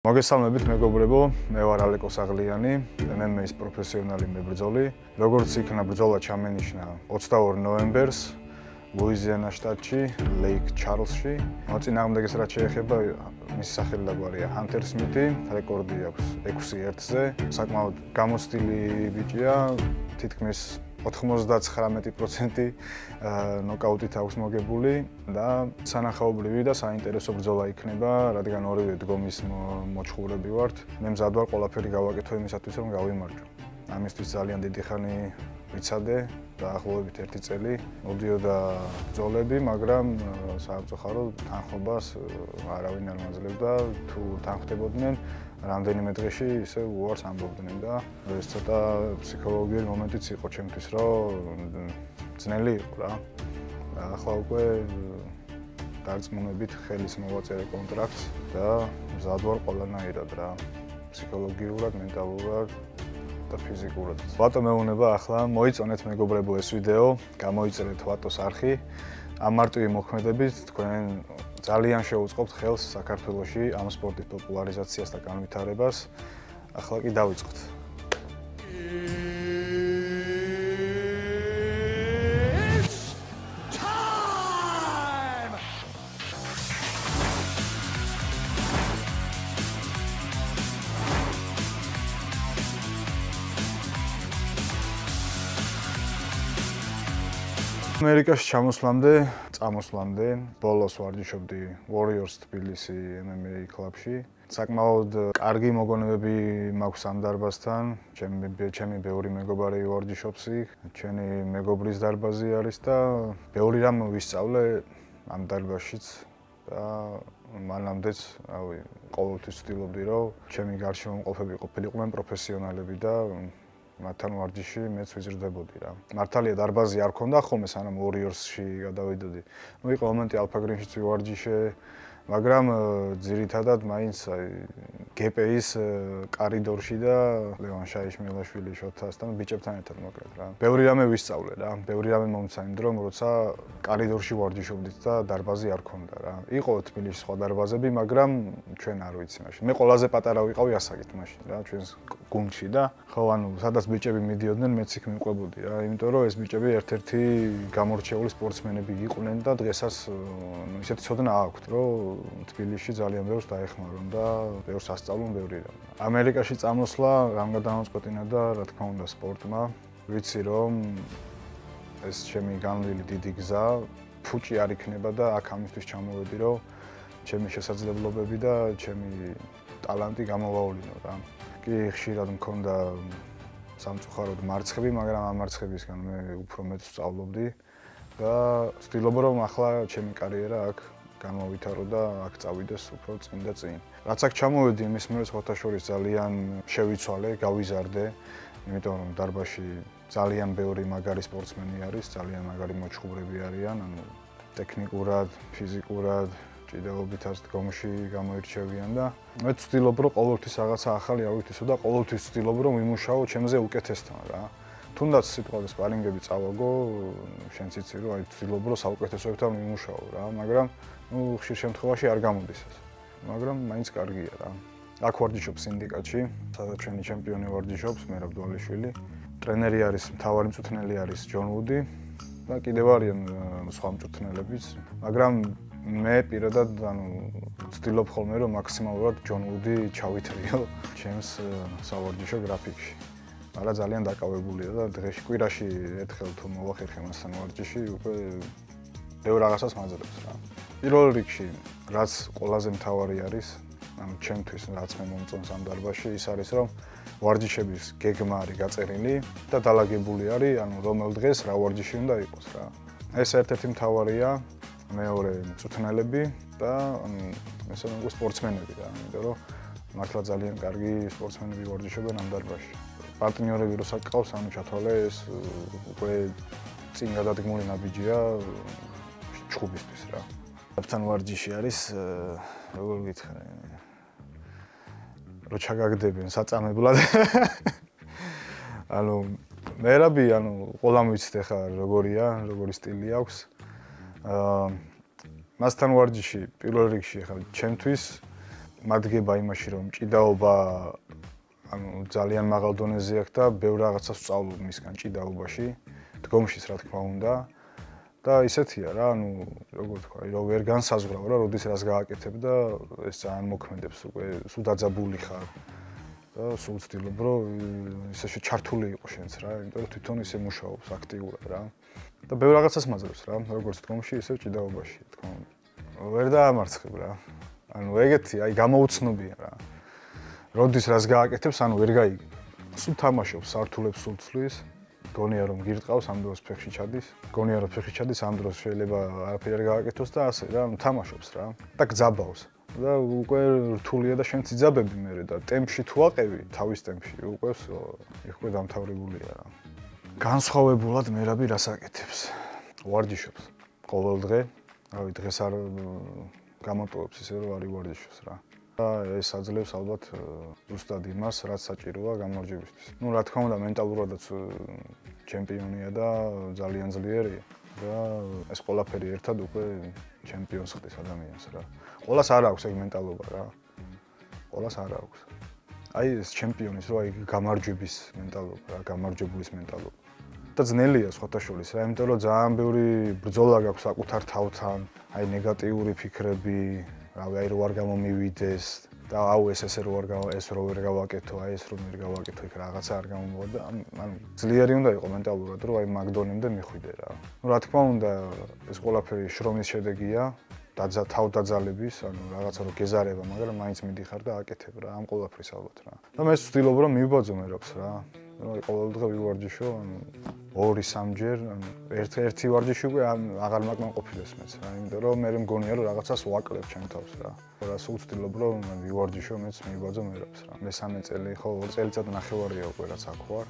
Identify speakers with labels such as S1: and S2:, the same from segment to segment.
S1: მოგესალმებით მეგობრებო, მე ვარ ალეკო საღლიანი, MMA-ის პროფესიონალი მებრძოლი. როგორც იქნა ბრძოლა ჩამენიშნა 22 ნოემბერს ლუიზიანა შტატში, ლეიქ ჩარლსში. მოწინააღმდეგეს რაც შეეხება, მისი სახელი დაგვარია ჰანტერ სმითი, რეკორდი აქვს 6-1-ზე. საკმაოდ გამოცდილი ბიჭია, თითქმის 99% ნოკაუტით აქვს მოგებული და სანახაობრივი და საინტერესო ბრძოლა იქნება, რადგან ორივე დგომის მოჩხურები ვართ. მე მზად ვარ ყველაფერი გავაკეთო იმისათვის, რომ გავიმარჯვო. ამისთვის ძალიან დიდი ხანი ვიცადე, დაახლოებით 1 წელი მოდიოდა ბრძოლები, მაგრამ საერთოდ თანხმობას არავინ არ მაძლევდა, თუ თანხდებოდნენ რამდენიმე დღეში ისე უარს ამბობდნენ და ეს ცოტა ფსიქოლოგიური მომენტიც იყო ჩემთვის, რომ ძნელი იყო რა. ახლა უკვე დარწმუნებით ხელის მოვაწერე კონტრაქტს და მზად ვარ ყველანაირად რა. ფსიქოლოგიურად, მენტალურად და ფიზიკურად. ბატონო მეუნება ახლა მოიწონეთ მეგობრებო ეს ვიდეო, გამოიწერეთ ვატოს არხი. ამ მარტივი მოქმედებით თქვენ ძალიან შეუწყობთ ხელს საქართველოში ამ სპორტის პოპულარიზაციას და განვითარებას. ახლა კი დავიწყოთ. ამერიკაში წამოსვლამდე ბოლოს ვარჯიშობდი Warriors თბილისი MMA კლუბში. საკმაოდ კარგი მოგონებები მაქვს ამ დარბაზთან. ჩემი ბევრი მეგობარი ვარჯიშობს იქ. ჩემი მეგობრის დარბაზი არის და ბევრი რამ ვისწავლე ამ დარბაზშიც და მანამდეც, ყოველთვის ვცდილობდი, რომ ჩემი გარშემო მყოფები ყოფილიყვნენ პროფესიონალები და მათთან ვარჯიში მეც ვიზრდებოდი რა. მართალია დარბაზი არ ქონდა ხოლმე სანამ Warriors-ში გადავიდოდი. იყო მომენტი ალფა გრინშიც ვივარჯიშე, მაგრამ ძირითადად მაინც GP-ის კარიდორში და ლევან შაიშმელაშვილი შოთასთან ბიჭებთან ერთად მოკლედ რა. ბევრი რამე ვისწავლე რა. ბევრი რამე მომცა იმ დრო, როცა კარიდორში ვარჯიშობდით და დარბაზი არ ქონდა რა. იყო თბილისში სხვა დარბაზები, მაგრამ ჩვენ არ ვიცი მაშინ. მე ყველაზე პატარა ვიყავი ასაკით მაშინ რა, ჩვენს გუნდში და ხო სადაც ბიჭები მიდიოდნენ, მეც იქ მიყვებოდი რა, იმიტომ რომ ეს ბიჭები ერთ-ერთი გამორჩეული სპორტსმენები იყვნენ და დღესაც ისეთი ცოდნა აქვთ, რომ თბილისში ძალიან ბევრს დაეხმარონ და ბევრს ასწავლონ ბევრი რამ. ამერიკაში წამოსვლა რამ გადამოწყვეტინა და რა თქმა უნდა სპორტმა. ვიცი რომ ეს ჩემი განვლილი დიდი გზა ფუჭი არ იქნება და აქ ამისთვის ჩამოვედი, რომ ჩემი შესაძლებლობები და ჩემი ტალანტი გამოვავლინო რა. კი ხშირად მქონდა სამწუხაროდ მარცხები, მაგრამ ამ მარცხებისგან მე უფრო მეტ ვსწავლობდი და ვცდილობ რომ ახლა ჩემი კარიერა აქ გამოვითარო და აქ წავიდეს უფრო წინ და წინ. რაც აქ ჩამოვედი, იმის მიერ სხვათა შორის ძალიან შევიცვალე, გავიზარდე, იმიტომ რომ დარბაზში ძალიან ბევრი მაგარი სპორტსმენი არის, ძალიან მაგარი მოჩხუბრები არიან, ტექნიკურად, ფიზიკურად ჭიდაობითაც დგომში გამოირჩევიან და მე ვცდილობ რომ ყოველთვის რაღაცა ახალი ავითვისო და ყოველთვის ვცდილობ რომ ვიმუშაო ჩემზე უკეთესთან რა. თუნდაც სიტყვაზე სპარინგები წავაგო, შენც იცი რომ ვცდილობ რომ საუკეთესოებთან ვიმუშაო რა, მაგრამ ხშირ შემთხვევაში არ გამოდის ეს. მაგრამ მაინც კარგია რა. აქ ვარჯიშობ სინდიკატში, სადაც ჩვენი ჩემპიონი ვარჯიშობს, მერაბ დვალიშვილი. ტრენერი არის, მთავარი მწვრთნელი არის ჯონ ვუდი და კიდევ არიან სხვა მწვრთნელებიც, მაგრამ მე პირადად ვცდილობ ხოლმე რომ მაქსიმალურად ჯონ ვუდი ჩავითრიო ჩემს სავარჯიშო გრაფიკში. მაგრამ ძალიან დაკავებულია და დღეში კვირაში ერთხელ თუ მოვახერხე მასთან ვარჯიში, უკვე ბევრ რაღაცას მაძლევს რა. პირველ რიგში, რაც ყველაზე მთავარი არის, ჩემთვის რაც მე მომწონს ამ დარბაზში, ის არის რომ ვარჯიშების გეგმა არის გაწერილი და დალაგებული არის, რომელ დღეს რა ვარჯიში უნდა იყოს რა. ეს ერთ-ერთი მთავარია. მეორე მწვრთნელები და მესამე უკვე სპორტსმენები რა, იმიტომ რომ მართლა ძალიან კარგი სპორტსმენები ვარჯიშობენ ამ დარბაზში. პარტნიორები რო საკყავს, ჩათვალე ეს უკვე წინ გადადგმული ნაბიჯია ჩხუბისთვის რა. თან ვარჯიში არის, როგორ გითხრა, რო ჩაგაგდებენ საწამებლად. მერაბი, ყველამ ვიცით ახლა როგორია, როგორი სტილი აქვს. მასთან ვარჯიში პირველ რიგში ახლა ჩემთვის მადგება იმაში, რომ ჭიდაობა ძალიან მაღალ დონეზე აქვს და ბევრ რაღაცას ვსწავლობ მისგან ჭიდაობაში, დგომშიც რა თქმა უნდა. და ისეთია რა, როგორ თქვა, რომ ვერ განსაზღვრავ რა, როდის რას გააკეთებ და ეს ძალიან მოქმედებს უკვე, სულ დაძაბული ხარ. და სულ ვცდილობ, რომ ისე ჩართული იყო შენც რა, იმიტომ რომ თვითონ ისე მუშაობს აქტიურად რა. და ბევრ რაღაცას მაძლევს რა, როგორც დგომში, ისე ჭიდაობაში, თქმა უნდა. ვერ დაამარცხებ რა. ეგეთი, გამოუცნობია რა. როდის რას გააკეთებს, ვერ გაიგებ. სულ თამაშობს, სართულებს სულ ცვლის. გონია რომ გირტყავს, ამ დროს ფეხში ჩადის. გონია რომ ფეხში ჩადის, ამ დროს შეიძლება არაფერი არ გააკეთოს და ასე რა, თამაშობს რა. და გძაბავს. და უკვე რთულია და შენ ციძაბები მერე და ტემპში თუ აყევი, თავის ტემპში, უკვე დამთავრებულია რა. განსხვავებულად მერაბი რას აკეთებს? ვარჯიშობს ყოველ დღე. რავი, დღეს არ გამოტოვებს ისე რომ არ ივარჯიშოს რა. და ეს აძლევს ალბათ ზუსტად იმას, რაც საჭიროა გამარჯვებისთვის. რა თქმა უნდა, მენტალურადაც ჩემპიონია და ძალიან ძლიერია და ეს ყველაფერი ერთად უკვე ჩემპიონს ხდის ადამიანს რა. ყველას არ აქვს ეგ მენტალობა რა. ყველას არ აქვს. ეს ჩემპიონის რო გამარჯვების მენტალობა რა, გამარჯვებულის მენტალობა. და ძნელია სხვათაშორის რა, იმიტომ რომ ძალიან ბევრი ბრძოლა გაქვს საკუთარ თავთან, ნეგატიური ფიქრები, რავი, რო არ გამომივიდეს და ესე რო ვერ გავაკეთო, ეს რომ ვერ გავაკეთო, იქ რაღაცა არ გამომოვა და ძლიერი უნდა იყო მენტალურად, რომ მაგ დონემდე მიხვიდე რა. რა თქმა უნდა, ეს ყველაფერი შრომის შედეგია, თავდაძალების, რაღაცა რო გეზარება, მაგრამ მაინც მიდიხარ და აკეთებ რა, ამ ყველაფრის ალბათ რა. და მე ვცდილობ რომ მივბაძო მერობს რა. ყოველ დღე ვივარჯიშო, 2-3ჯერ, ერთი ვარჯიში უკვე აღარ მაგ ყოფილეს მეც რა, იმიტომ რომ მე მგონია რომ რაღაცას ვაკლებ ჩემ თავს რა. სულ ვცდილობ რომ ვივარჯიშო, მეც მივბაძო მერობს რა. მესამე წელი, ხო, 2 წელიწად ნახევარია უკვე რაც აქ ვარ.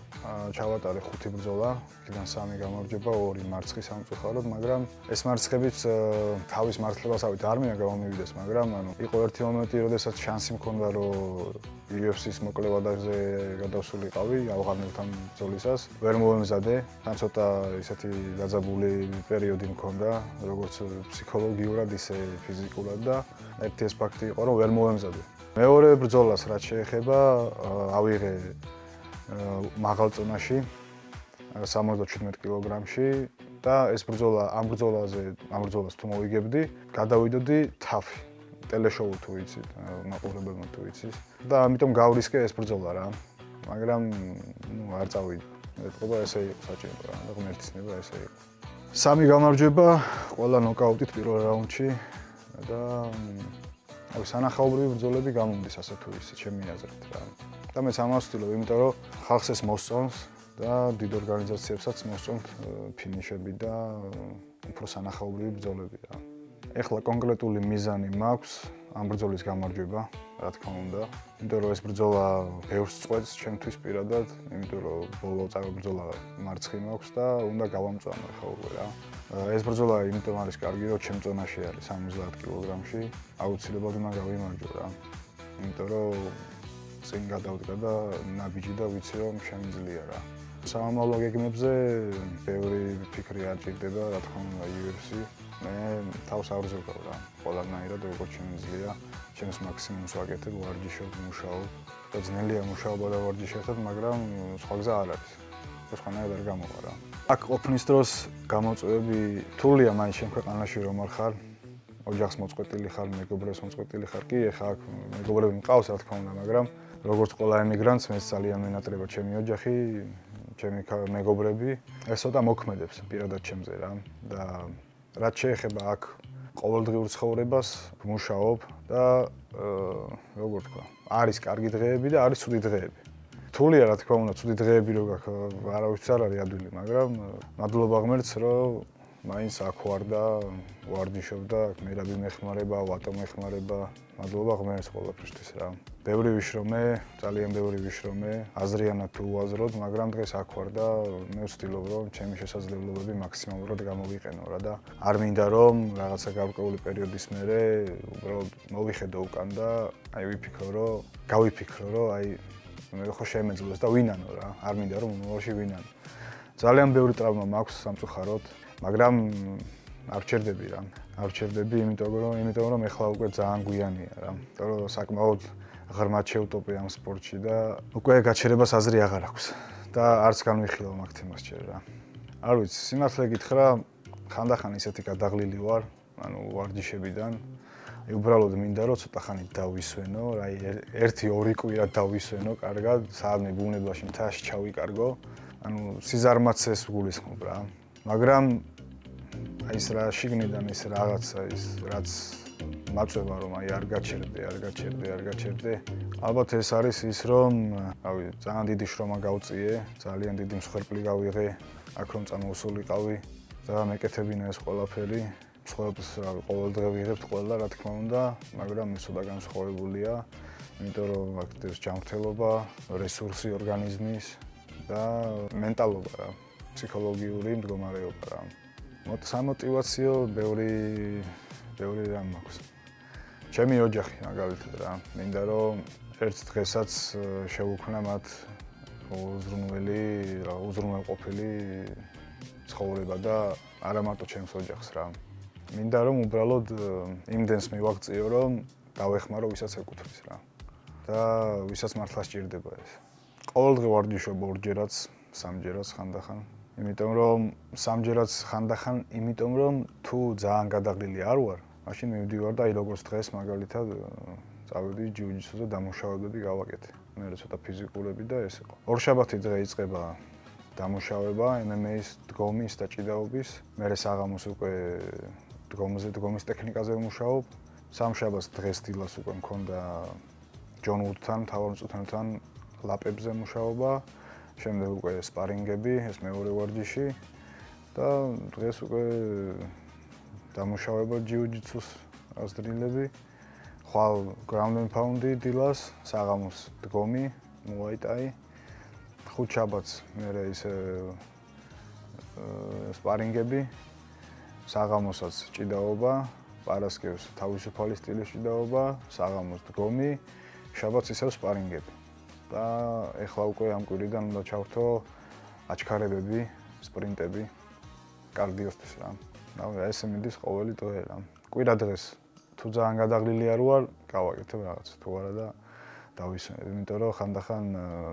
S1: ჩავატარე 5 ბრძოლა, იქიდან 3 გამარჯვება, 2 მარცხი სამწუხაროდ, მაგრამ ეს მარცხებიც თავის მართლებასავით არ მინდა გამომივიდეს, მაგრამ იყო ერთი მომენტი, როდესაც შანსი მქონდა რომ UFC-ს მოკლევადაზე გადავსულიყავი ავღანელთან ბრძოლისას. ვერ მოვემზადე, თან ცოტა ისეთი დაძაბული პერიოდი მქონდა, როგორც ფსიქოლოგიურად, ისე ფიზიკურად და ერთი ეს ფაქტი იყო, რომ ვერ მოვემზადე. მეორე ბრძოლას რაც შეეხება, ავიღე მაღალ წონაში, 77 კილოგრამში და ეს ბრძოლა, ამ ბრძოლას თუ მოვიგებდი, გადავიდოდი TAF ტელეშოუ თუ იცით, მაყურებელმა თუ იცის და ამიტომ გავრისკე ეს ბრძოლა რა. მაგრამ არ წავიდე. ეთქობა ესე იყო საჭირო რა, და ღმერთისნება ესე იყო. 3 გამარჯვება, ყველა ნოკაუტით პირველ რაუნდში და სანახაობრივი ბრძოლები გამომდის ასე თუ ისე ჩემი აზრით რა. და მეც ამას ვცდილობ, იმიტომ რომ ხალხს ეს მოსწონს და დიდ ორგანიზაციებსაც მოსწონთ ფინიშები და უფრო სანახაობრივი ბრძოლები რა. ეხლა კონკრეტული მიზანი მაქვს ამ ბრძოლის გამარჯვება, რა თქმა უნდა. იმიტომ რომ ეს ბრძოლა ბევრს წყვეტს ჩემთვის პირადად, იმიტომ რომ ბოლო წარბრძოლა მარცხი მაქვს და უნდა გავამწვანო ხა უკვე რა. ეს ბრძოლა იმიტომ არის კარგი, რომ ჩემ წონაში არის 70 კილოგრამში, აუცილებლად უნდა გავიმარჯვო რა. იმიტომ რომ წინ გადავდგა და ნაბიჯი და ვიცი რომ შემიძლია რა. სამომავლო გეგმებზე ბევრი ფიქრი არ ჭირდება, რა თქმა უნდა UFC. მე თავს ავრძევ რა, ყველანაირად როგორც შემიძლია, ჩემს მაქსიმუმს ვაკეთებ, ვარჯიშობ, მუშაობ და ძნელია მუშაობა და ვარჯიშობ, მაგრამ სხვა გზა არ არის. სხვანაირად არ გამოვა რა. აქ ყოფნის დროს გამოწვევები რთულია მაინც შენ ქვეყანაში რომ არ ხარ, ოჯახს მოწყვეტილი ხარ, მეგობრებს მოწყვეტილი ხარ. კი, ეხლა აქ მეგობრები მყავს, რა თქმა უნდა, მაგრამ როგორც ყველა ემიგრანტს, მეც ძალიან მენატრება ჩემი ოჯახი, ჩემი მეგობრები. ეს ცოტა მოქმედებს პირადად ჩემზე რა და რაც შეეხება აქ ყოველდღიურ ცხოვრებას, ვმუშაობ და როგორ თქვა, არის კარგი დღეები და არის ცუდი დღეები. რთულია რა თქმა უნდა, ცუდი დღეები რო გაქვს, არავის არ არის ადვილი, მაგრამ მადლობა ღმერთს, რომ მაინც აქ ვარ და ვარჯიშობ და მერაბი მეხმარება, ვატო მეხმარება. მადლობა ღმერთს ყველაფრისთვის რა. ბევრი ვიშრომე, ძალიან ბევრი ვიშრომე, აზრიანად თუ უაზროდ, მაგრამ დღეს აქ ვარ და მე ვცდილობ რომ ჩემი შესაძლებლობები მაქსიმალურად გამოვიყენო რა და არ მინდა რომ რაღაცა გარკვეული პერიოდის მერე უბრალოდ მოვიხედო უკან და გავიფიქრო რომ მე ხო შემეძლოს და ვინანო რა. არ მინდა რომ მომავალში ვინანო. ძალიან ბევრი ტრავმა მაქვს სამწუხაროდ, მაგრამ არ ვჩერდები რა. არ ვჩერდები, იმიტომ რომ ეხლა უკვე ძალიან გვიანია რა. იმიტომ რომ საკმაოდ ღრმად შევტოპე ამ სპორტში და უკვე გაჩერებას აზრი აღარ აქვს და არც განვიხილავ მაგ თემას ჯერ რა. არ ვიცი, სიმართლე გითხრა, ხანდახან ისეთი გადაღლილი ვარ, ანუ ვარჯიშებიდან. უბრალოდ მინდა რომ ცოტა ხანი დავისვენო, აი 1-2 კვირა დავისვენო კარგად, საადმე ბუნებაში მთაში ჩავიკარგო. ანუ სიზარმაცეს ვგულისხმობ რა. მაგრამ აი ეს რა შიგნიდან ის რაღაცა ის რაც მაწვევა რომ აი არ გაჩერდე. ალბათ ეს არის ის რომ რავი ძალიან დიდი შრომა გავწიე, ძალიან დიდი მსხვერპლი გავიღე, აქ რომ წამოვსულიყავი და მეკეთებინა ეს ყველაფერი. მსხვერპლს ყოველდღე ვიღებთ ყველა რა თქმა უნდა, მაგრამ ის ცოტა განსხვავებულია, იმიტომ რომ აქ ეს ჯანმრთელობა, რესურსი ორგანიზმის და მენტალობა რა, ფსიქოლოგიური მდგომარეობა რა. სამოტივაციო ბევრი რამ მაქვს. ჩემი ოჯახი მაგალითად რა, მინდა რომ ერთ დღესაც შევუქმნა მათ უზრუნველყოფილი ცხოვრება და არა მარტო ჩემს ოჯახს რა. მინდა რომ უბრალოდ იმდენს მივაქციო რომ დავეხმარო ვისაც ეკუთვნის რა. და ვისაც მართლა სჭირდება ეს. ყოველდღე ვარჯიშობ 2-ჯერაც, 3-ჯერაც ხანდახან. იმიტომ რომ 3-ჯერაც ხანდახან, იმიტომ რომ თუ ძალიან გადაღლილი არ ვარ, მაშინ მივდივარ და აი როგორც დღეს მაგალითად წავედი ჯიუ-ჯიტსუზე დამუშავებები გავაკეთე. მე ცოტა ფიზიკურები და ეს იყო. ორშაბათი დღე იწყება დამუშავება MMA-ის დგომის და ჭიდაობის. მე საღამოს უკვე დგომის ტექნიკაზე ვმუშაობ. სამშაბათს დღეს დილას უკვე მქონდა ჯონ უდთან, მთავარ მწვრთნელთან ლაპებზე მუშაობა. შემდეგ უკვე სპარინგები, ეს მეორე ვარჯიში და დღეს უკვე დამუშავება ჯიუ-ჯიტსუს აზრილები. ხვალ ground and pound-ი დილას, საღამოს დგომი, მუაი-ტაი. ხუთშაბათს მერე ისე სპარინგები, საღამოსაც ჭიდაობა, პარასკევს თავისუფალი სტილის ჭიდაობა, საღამოს დგომი, შაბათს ისევ სპარინგები. და ეხლა უკვე ამ კვირიდან უნდა ჩავრთო აჩქარებები, სპრინტები, კარდიოსთვის რა. ესე მიდის ყოველი დღე რა. კვირა დღეს თუ ძალიან გადაღლილი არ ვარ, გავაკეთებ რაღაც თუ არა და დავისვენებ, იმიტომ რომ ხანდახან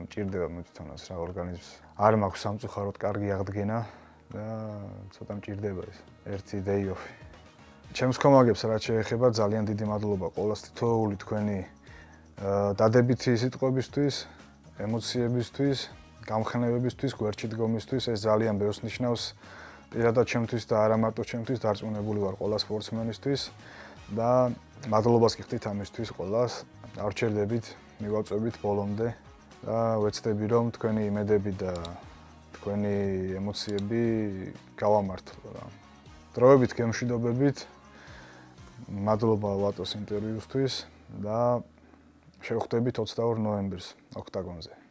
S1: მჭირდება თვითონაც რა ორგანიზმს. არ მაქვს სამწუხაროდ კარგი აღდგენა და ცოტა მჭირდება ეს ერთი day off-ი. ჩემს კომაგებს რაც შეეხება ძალიან დიდი მადლობა ყოველს თითოეული თქვენი დადებითი სიტყვებისთვის, ემოციებისთვის, გამხნევებისთვის, გვერდში დგომისთვის, ეს ძალიან ბევრს ნიშნავს პირადად ჩემთვის და არა მარტო ჩემთვის, დარწმუნებული ვარ ყველა სპორტსმენისთვის და მადლობას გიხდით ამისთვის ყველას. არ ვჩერდებით, მივაწვევით ბოლომდე და ვეცდები რომ თქვენი იმედები და თქვენი ემოციები გავამართლო რა. დროებით გემშვიდობებით. მადლობა ვატოს ინტერვიუსთვის და შევხვდებით 22 ნოემბერს ოქტაგონზე.